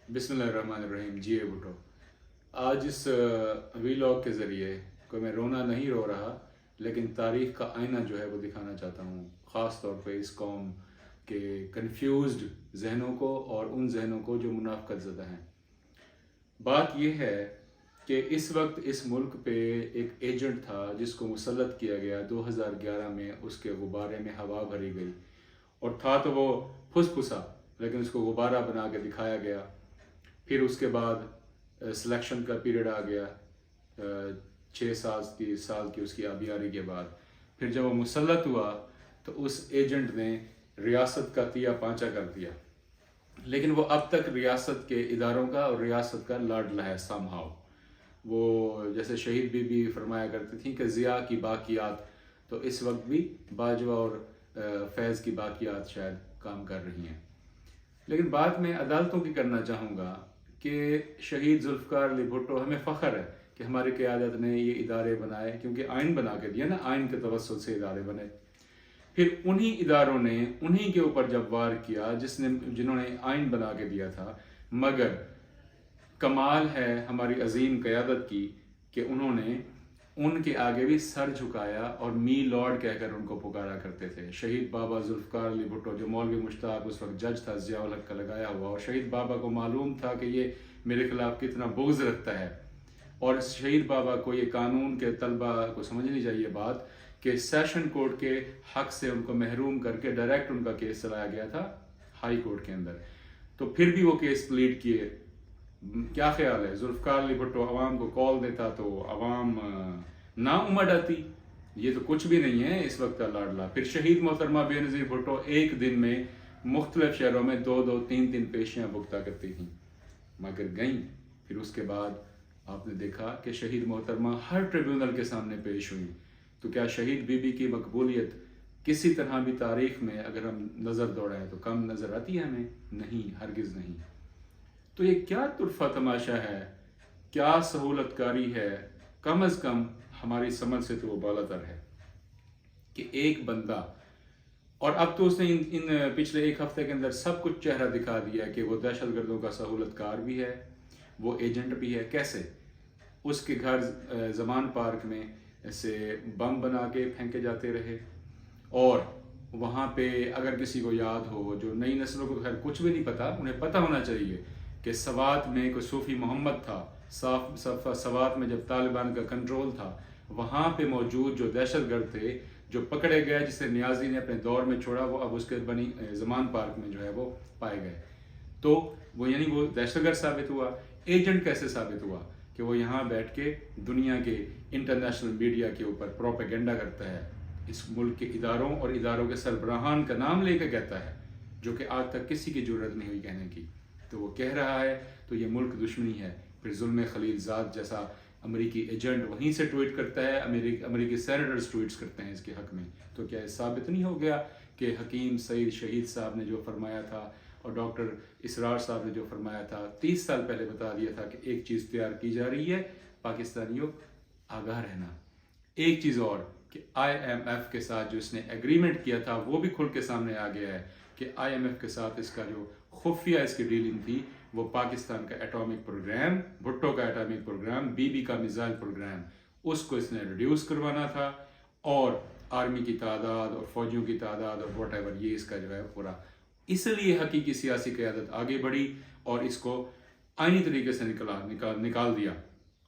बिस्मिल्लाहिर्रहमानिर्रहीम। जी भुट्टो, आज इस वीलॉग के ज़रिए कोई मैं रोना नहीं रो रहा, लेकिन तारीख़ का आईना जो है वो दिखाना चाहता हूँ, ख़ास तौर पे इस कौम के कन्फ्यूज्ड जहनों को और उन जहनों को जो मुनाफ़क़त ज़दा हैं। बात यह है कि इस वक्त इस मुल्क पे एक एजेंट था जिसको मुसल्लत किया गया 2011 में, उसके गुब्बारे में हवा भरी गई और था तो वो फुसफुसा, लेकिन उसको गुब्बारा बना के दिखाया गया। फिर उसके बाद सिलेक्शन का पीरियड आ गया, 6 साल की उसकी आबियारी के बाद। फिर जब वो मुसल्लत हुआ तो उस एजेंट ने रियासत का तिया पांचा कर दिया, लेकिन वो अब तक रियासत के इदारों का और रियासत का लाडला है समहाउ। वो जैसे शहीद बीबी फरमाया करती थी कि ज़िया की बाकियात, तो इस वक्त भी बाजवा और फैज़ की बाकियात शायद काम कर रही हैं। लेकिन बात मैं अदालतों की करना चाहूँगा कि शहीद जुल्फ़िकार अली भुट्टो, हमें फ़ख्र है कि हमारी क़यादत ने ये इदारे बनाए, क्योंकि आइन बना के दिया ना, आइन के तवस्सुल से इदारे बने। फिर उन्हीं इदारों ने उन्हीं के ऊपर जब वार किया जिन्होंने आइन बना के दिया था। मगर कमाल है हमारी अजीम क़यादत की कि उन्होंने उनके आगे भी सर झुकाया और मी लॉर्ड कहकर उनको पुकारा करते थे। शहीद बाबा जुल्फ़िकार अली भुट्टो, जो मौलवी मुश्ताक उस वक्त जज था ज़िया उल हक का लगाया हुआ, और शहीद बाबा को मालूम था कि ये मेरे खिलाफ कितना बुग़्ज़ रखता है, और शहीद बाबा को ये कानून के तलबा को समझनी चाहिए बात कि सेशन कोर्ट के हक से उनको महरूम करके डायरेक्ट उनका केस चलाया गया था हाई कोर्ट के अंदर। तो फिर भी वो केस प्लीड किए। क्या ख्याल है, जुल्फ़िकार अली भुट्टो अवाम को कॉल देता तो अवाम ना उमड़ आती? ये तो कुछ भी नहीं है इस वक्त का लाडला। फिर शहीद मोहतरमा बेनज़ीर भुट्टो एक दिन में मुख्तलिफ शहरों में 2-2, 3-3 पेशियाँ भुगता करती थीं, मगर गईं। फिर उसके बाद आपने देखा कि शहीद मोहतरमा हर ट्रिब्यूनल के सामने पेश हुई। तो क्या शहीद बीबी की मकबूलियत किसी तरह भी तारीख़ में अगर हम नज़र दौड़ाएं तो कम नज़र आती है हमें? नहीं, हरगिज़ नहीं। तो ये क्या तुरफा तमाशा है, क्या सहूलतकारी है, कम अज़ कम हमारी समझ से तो वो बालातर है कि एक बंदा, और अब तो उसने इन पिछले एक हफ्ते के अंदर सब कुछ चेहरा दिखा दिया कि वो दहशतगर्दों का सहूलतकार भी है, वो एजेंट भी है। कैसे? उसके घर ज़मान पार्क में ऐसे बम बना के फेंके जाते रहे, और वहाँ पे अगर किसी को याद हो, जो नई नस्लों को खैर कुछ भी नहीं पता, उन्हें पता होना चाहिए कि सवात में कोई सूफ़ी मोहम्मद था। सवात में जब तालिबान का कंट्रोल था, वहाँ पे मौजूद जो दहशतगर्द थे, जो पकड़े गए, जिसे नियाज़ी ने अपने दौर में छोड़ा, वो अब उसके बनी ज़मान पार्क में जो है वो पाए गए। तो वो यानी वो दहशतगर्द साबित हुआ। एजेंट कैसे साबित हुआ? कि वो यहाँ बैठ के दुनिया के इंटरनेशनल मीडिया के ऊपर प्रोपेगेंडा करता है, इस मुल्क के इदारों और इदारों के सरबराहान का नाम लेकर कहता है, जो कि आज तक किसी की जरूरत नहीं हुई कहने की। तो वो कह रहा है तो ये मुल्क दुश्मनी है। फिर जुल्म खलीलजाद जैसा अमेरिकी एजेंट वहीं से ट्वीट करता है, अमेरिकी सेनेटर्स ट्वीट्स करते हैं इसके हक में। तो क्या ये साबित नहीं हो गया कि हकीम सईद शहीद साहब ने जो फरमाया था और डॉक्टर इसरार साहब ने जो फरमाया था, 30 साल पहले बता दिया था कि एक चीज़ तैयार की जा रही है, पाकिस्तानियों आगाह रहना। एक चीज़ और कि IMF के साथ जो इसने एग्रीमेंट किया था वो भी खुल के सामने आ गया है कि IMF के साथ इसका जो खुफिया इसकी डीलिंग थी, वो पाकिस्तान का एटॉमिक प्रोग्राम, भुट्टो का एटॉमिक प्रोग्राम, बीबी का मिसाइल प्रोग्राम, उसको इसने रिड्यूस करवाना था, और आर्मी की तादाद और फौजियों की तादाद और वॉट एवर, ये इसका जो है पूरा। इसलिए हकीकी सियासी क़यादत आगे बढ़ी और इसको आईनी तरीके से निकाल दिया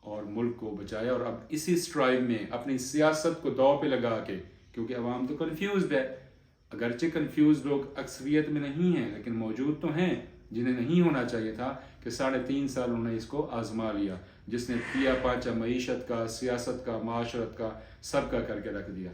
और मुल्क को बचाया। और अब इसी स्ट्राइव में अपनी सियासत को दांव पे लगा के, क्योंकि अवाम तो कन्फ्यूज्ड है, अगरचे कन्फ्यूज लोग अक्सरियत में नहीं हैं, लेकिन मौजूद तो हैं जिन्हें नहीं होना चाहिए था, कि 3.5 साल उन्होंने इसको आजमा लिया, जिसने तिया पांचा मईशत का, सियासत का, माशरत का, सब का करके रख दिया।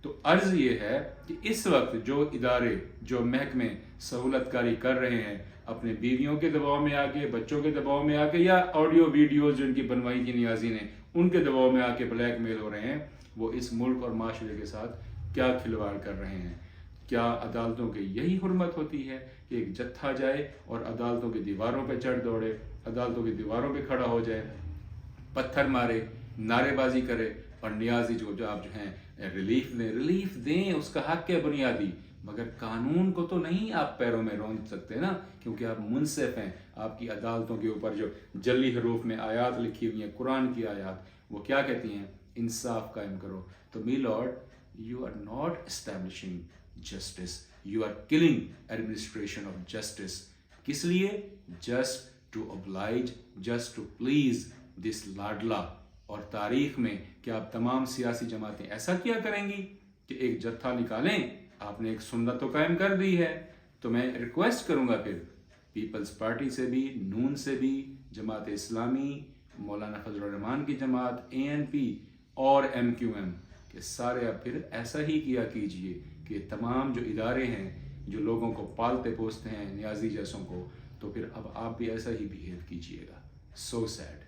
तो अर्ज़ ये है कि इस वक्त जो इदारे, जो महकमे सहूलतकारी कर रहे हैं, अपने बीवियों के दबाव में आके, बच्चों के दबाव में आके, या ऑडियो वीडियोज़ जिनकी बनवाई थी नियाज़ी ने, उनके दबाव में आके ब्लैक मेल हो रहे हैं, वो इस मुल्क और माशरे के साथ क्या खिलवाड़ कर रहे हैं। क्या अदालतों की यही हुर्मत होती है कि एक जत्था जाए और अदालतों की दीवारों पर चढ़ दौड़े, अदालतों की दीवारों पर खड़ा हो जाए, पत्थर मारे, नारेबाजी करे, और नियाजी जो आप जो हैं रिलीफ दें, उसका हक है बुनियादी। مگر قانون کو تو نہیں آپ پیروں میں رون سکتے نا، کیونکہ آپ منصف ہیں. آپ کی عدالتوں کے اوپر جو جلی حروف میں آیات لکھی ہوئی ہیں، قرآن کی آیات، وہ کیا کہتی ہیں؟ انصاف قائم کرو. تو my lord, you are not establishing justice, you are killing administration of justice. کس لیے؟ Just to oblige، just to please this لاڈلا. اور تاریخ میں کیا آپ تمام سیاسی جماعتیں ایسا کیا کریں گی کہ ایک جتھا نکالیں؟ آپ نے ایک سنت تو قائم کر دی ہے. تو میں ریکویسٹ کروں گا پھر پیپلز پارٹی سے بھی، نون سے بھی، جماعت اسلامی، مولانا فضل الرحمان کی جماعت، ANP اور MQM کہ سارے اب پھر ایسا ہی کیا کیجئے کہ تمام جو ادارے ہیں جو لوگوں کو پالتے پوستے ہیں، نیازی جیسوں کو، تو پھر اب آپ بھی ایسا ہی بیہیو کیجئے گا. سو سیڈ.